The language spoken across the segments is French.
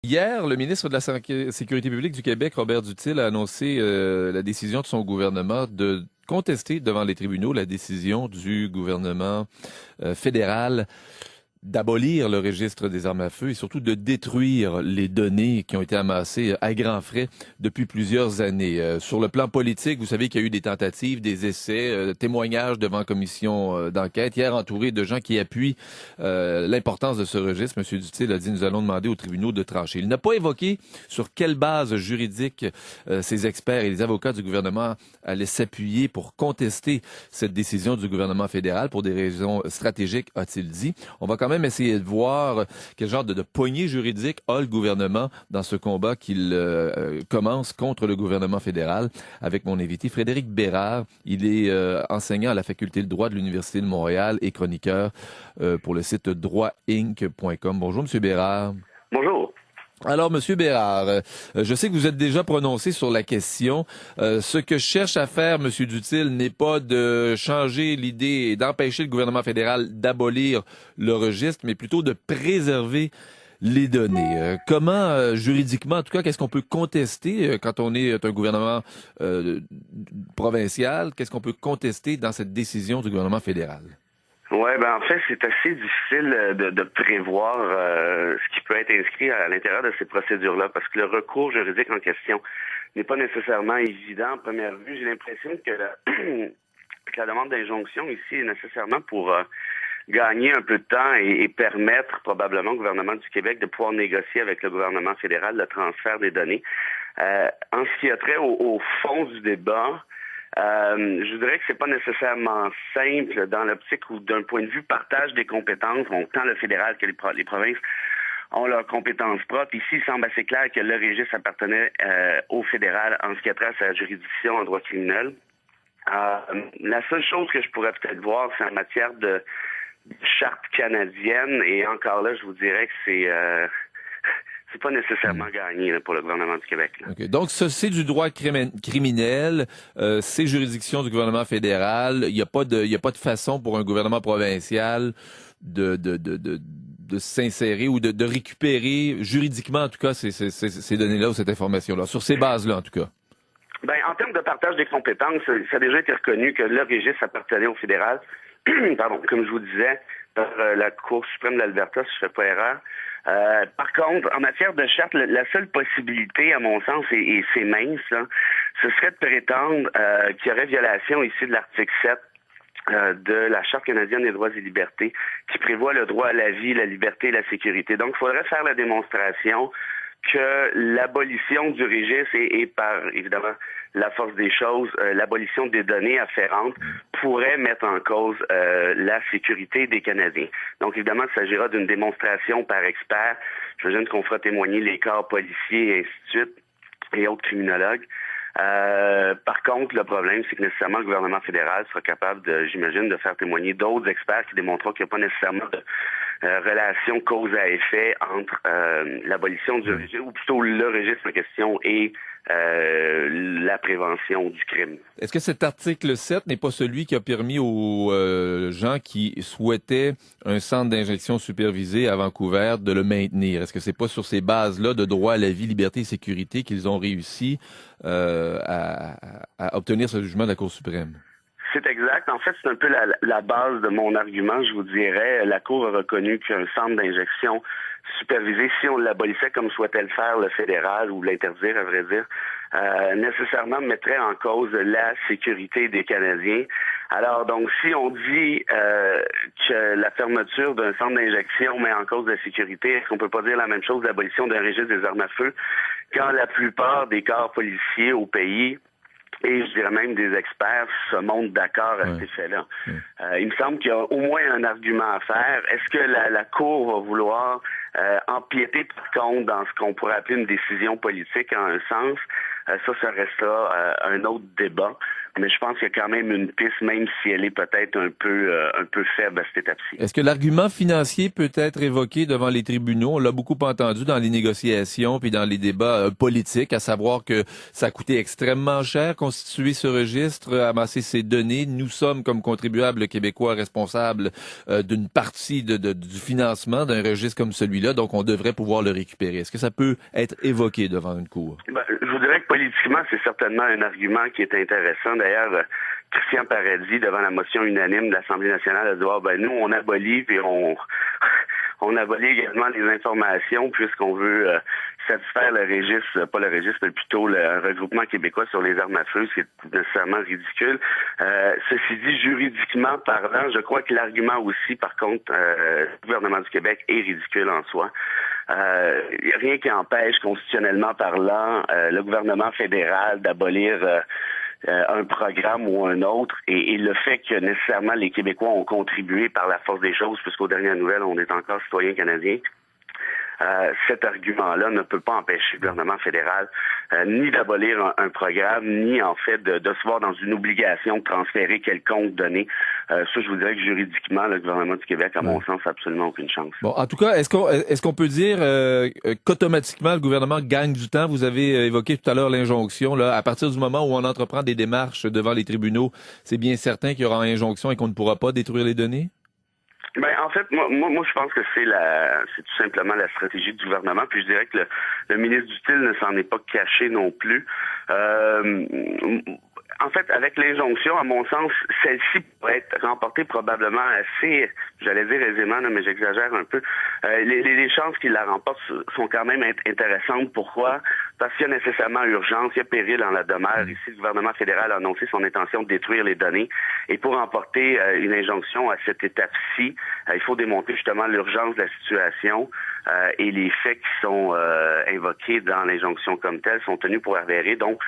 Hier, le ministre de la Sécurité publique du Québec, Robert Duthil, a annoncé la décision de son gouvernement de contester devant les tribunaux la décision du gouvernement fédéral d'abolir le registre des armes à feu et surtout de détruire les données qui ont été amassées à grands frais depuis plusieurs années. Sur le plan politique, vous savez qu'il y a eu des tentatives, des essais, témoignages devant commission d'enquête, hier entouré de gens qui appuient l'importance de ce registre. Monsieur Duthil a dit, nous allons demander aux tribunaux de trancher. Il n'a pas évoqué sur quelle base juridique ces experts et les avocats du gouvernement allaient s'appuyer pour contester cette décision du gouvernement fédéral pour des raisons stratégiques, a-t-il dit. On va quand même essayer de voir quel genre de poignée juridique a le gouvernement dans ce combat qu'il commence contre le gouvernement fédéral avec mon invité Frédéric Bérard. Il est enseignant à la faculté de droit de l'Université de Montréal et chroniqueur pour le site droitinc.com. Bonjour, Monsieur Bérard. Bonjour. Alors, Monsieur Bérard, je sais que vous êtes déjà prononcé sur la question. Ce que cherche à faire Monsieur Duthil n'est pas de changer l'idée et d'empêcher le gouvernement fédéral d'abolir le registre, mais plutôt de préserver les données. Comment, juridiquement, en tout cas, qu'est-ce qu'on peut contester quand on est un gouvernement provincial? Qu'est-ce qu'on peut contester dans cette décision du gouvernement fédéral? Ouais, ben en fait, c'est assez difficile de prévoir ce qui peut être inscrit à l'intérieur de ces procédures-là, parce que le recours juridique en question n'est pas nécessairement évident à première vue. J'ai l'impression que que la demande d'injonction ici est nécessairement pour gagner un peu de temps et permettre probablement au gouvernement du Québec de pouvoir négocier avec le gouvernement fédéral le transfert des données. En ce qui a trait au fond du débat, je dirais que c'est pas nécessairement simple dans l'optique où, d'un point de vue partage des compétences, tant le fédéral que les provinces ont leurs compétences propres. Ici, il semble assez clair que le registre appartenait au fédéral en ce qui a trait à sa juridiction en droit criminel. La seule chose que je pourrais peut-être voir, c'est en matière de charte canadienne, et encore là, je vous dirais que c'est pas nécessairement gagné là, pour le gouvernement du Québec. Là. Okay. Donc, ça, c'est du droit criminel, c'est juridiction du gouvernement fédéral. Il n'y a pas de façon pour un gouvernement provincial de s'insérer ou de récupérer juridiquement, en tout cas, ces données-là ou cette information-là, sur ces bases-là, en tout cas. Ben, en termes de partage des compétences, ça a déjà été reconnu que le registre appartenait au fédéral. Pardon, comme je vous disais, par la Cour suprême de l'Alberta, si je ne fais pas erreur. Par contre, en matière de charte, la seule possibilité, à mon sens, et c'est mince, là, ce serait de prétendre qu'il y aurait violation ici de l'article 7 de la Charte canadienne des droits et libertés, qui prévoit le droit à la vie, la liberté et la sécurité. Donc, il faudrait faire la démonstration que l'abolition du registre et par, évidemment, la force des choses, l'abolition des données afférentes pourrait mettre en cause la sécurité des Canadiens. Donc, évidemment, il s'agira d'une démonstration par expert. J'imagine qu'on fera témoigner les corps policiers et ainsi de suite, et autres criminologues. Par contre, le problème, c'est que nécessairement le gouvernement fédéral sera capable, j'imagine, de faire témoigner d'autres experts qui démontreront qu'il n'y a pas nécessairement de relation cause à effet entre l'abolition du registre, ou plutôt le registre en question, et la prévention du crime. Est-ce que cet article 7 n'est pas celui qui a permis aux gens qui souhaitaient un centre d'injection supervisé à Vancouver de le maintenir? Est-ce que c'est pas sur ces bases-là de droit à la vie, liberté et sécurité qu'ils ont réussi à obtenir ce jugement de la Cour suprême? C'est exact. En fait, c'est un peu la base de mon argument, je vous dirais. La Cour a reconnu qu'un centre d'injection supervisé, si on l'abolissait comme souhaitait le faire le fédéral, ou l'interdire, à vrai dire, nécessairement mettrait en cause la sécurité des Canadiens. Alors, donc, si on dit que la fermeture d'un centre d'injection met en cause la sécurité, est-ce qu'on peut pas dire la même chose de l'abolition d'un registre des armes à feu quand la plupart des corps policiers au pays et je dirais même des experts se montrent d'accord à cet effet-là. Il me semble qu'il y a au moins un argument à faire. Est-ce que la Cour va vouloir empiéter par contre dans ce qu'on pourrait appeler une décision politique en un sens? Ça restera un autre débat. Mais je pense qu'il y a quand même une piste, même si elle est peut-être un peu faible à cette étape-ci. Est-ce que l'argument financier peut être évoqué devant les tribunaux? On l'a beaucoup entendu dans les négociations puis dans les débats politiques, à savoir que ça a coûté extrêmement cher constituer ce registre, amasser ces données. Nous sommes, comme contribuables québécois, responsables d'une partie du financement d'un registre comme celui-là, donc on devrait pouvoir le récupérer. Est-ce que ça peut être évoqué devant une cour? Je vous dirais que politiquement, c'est certainement un argument qui est intéressant. D'ailleurs, Christian Paradis, devant la motion unanime de l'Assemblée nationale, a dit nous, on abolit puis on abolit également les informations puisqu'on veut satisfaire le registre, pas le registre, mais plutôt le regroupement québécois sur les armes à feu, ce qui est nécessairement ridicule. Ceci dit, juridiquement parlant, je crois que l'argument aussi, par contre, du gouvernement du Québec est ridicule en soi. Il n'y a rien qui empêche, constitutionnellement parlant, le gouvernement fédéral d'abolir un programme ou un autre, et le fait que nécessairement les Québécois ont contribué par la force des choses, puisqu'aux dernières nouvelles, on est encore citoyen canadien. Cet argument-là ne peut pas empêcher le gouvernement fédéral ni d'abolir un programme, ni en fait de se voir dans une obligation de transférer quelconque donnée. Ça, je vous dirais que juridiquement, le gouvernement du Québec, à mon sens, n'a absolument aucune chance. Bon, en tout cas, est-ce qu'on peut dire qu'automatiquement le gouvernement gagne du temps? Vous avez évoqué tout à l'heure l'injonction. Là, à partir du moment où on entreprend des démarches devant les tribunaux, c'est bien certain qu'il y aura une injonction et qu'on ne pourra pas détruire les données? En fait, moi, je pense que c'est tout simplement la stratégie du gouvernement. Puis je dirais que le ministre Dutil ne s'en est pas caché non plus. En fait, avec l'injonction, à mon sens, celle-ci pourrait être remportée probablement assez, j'allais dire aisément, là, mais j'exagère un peu. Les chances qu'il la remporte sont quand même intéressantes. Pourquoi? Parce qu'il y a nécessairement urgence, il y a péril dans la demeure. Ici, le gouvernement fédéral a annoncé son intention de détruire les données. Et pour remporter une injonction à cette étape-ci, il faut démontrer justement l'urgence de la situation et les faits qui sont invoqués dans l'injonction comme telle sont tenus pour avérés. Donc,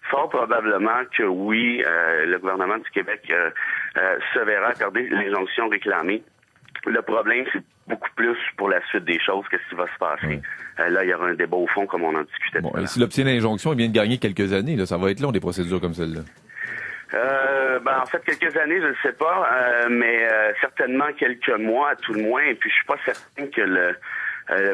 fort probablement que oui, le gouvernement du Québec se verra accorder l'injonction réclamée. Le problème, c'est beaucoup plus pour la suite des choses, qu'est-ce qui va se passer. Là, il y aura un débat au fond, comme on en discutait tout à l'heure. Et s'il obtient l'injonction, il vient de gagner quelques années. Là, ça va être long, des procédures comme celle-là. En fait, quelques années, je ne sais pas, mais certainement quelques mois, à tout le moins. Et puis, je suis pas certain que le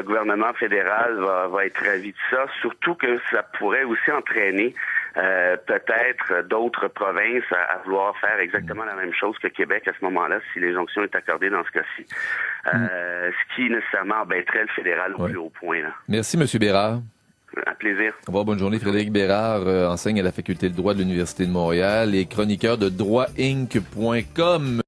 gouvernement fédéral va être ravi de ça, surtout que ça pourrait aussi entraîner peut-être d'autres provinces à vouloir faire exactement la même chose que Québec à ce moment-là, si l'injonction est accordée dans ce cas-ci. Ce qui nécessairement embêterait le fédéral au plus haut point. Là. Merci, M. Bérard. Un plaisir. Au revoir, bonne journée. Frédéric Bérard enseigne à la Faculté de droit de l'Université de Montréal et chroniqueur de droitinc.com.